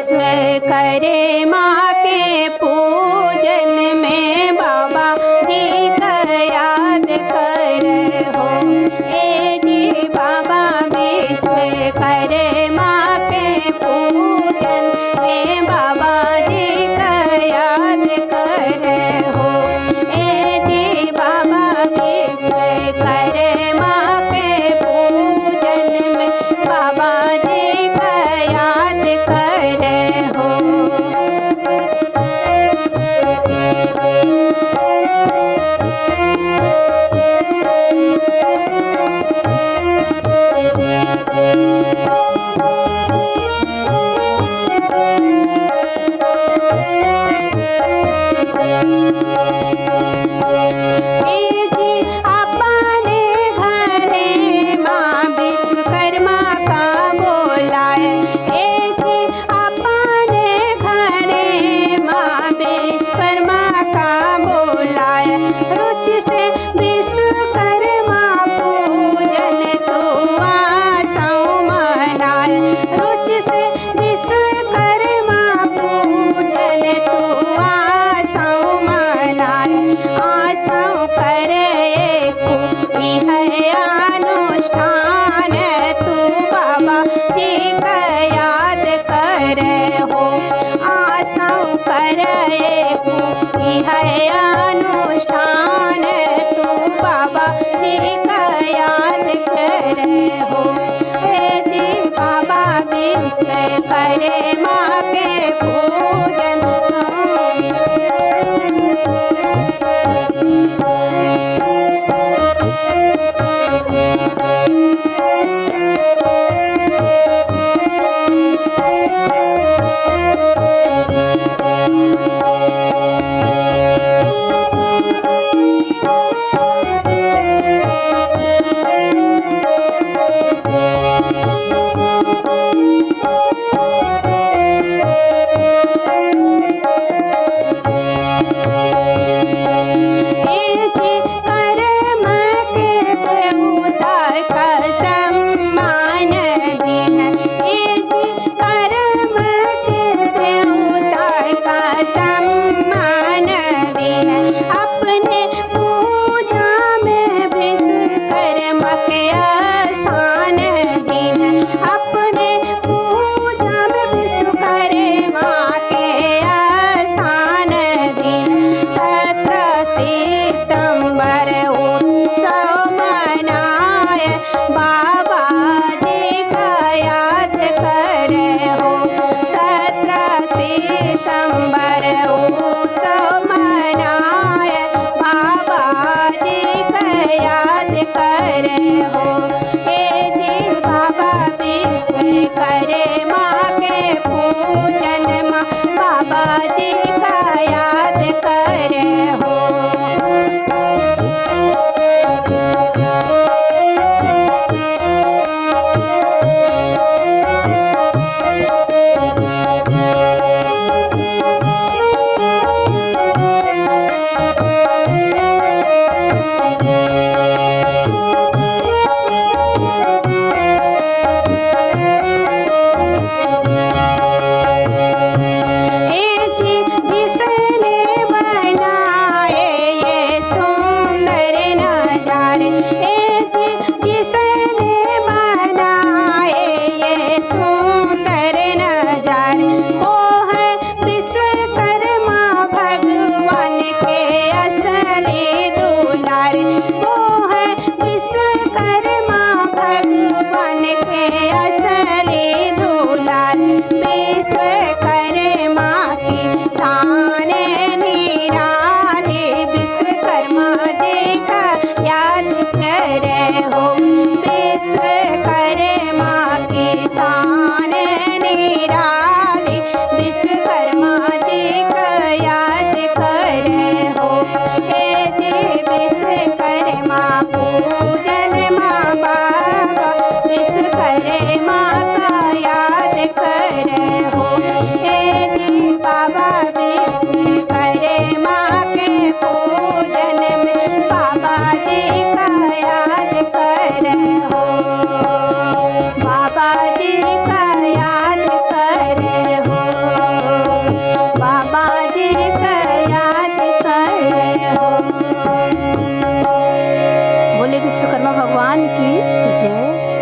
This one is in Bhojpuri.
विश्वकर्मा के पूजन में बाबा जी का याद करे हो। ए जी बाबा विश्वकर्मा के पूजन में बाबा जी का याद करे हो। ए जी बाबा विश्वकर्मा के पूजन में बाबा जी का याद करे हो। अनुष्ठान तू बाबा जी का याद करे हो। हे जी बाबा विश्वकर्मा के पूजन बाबा जी का याद करे हो। विश्वकर्मा भगवान की जय।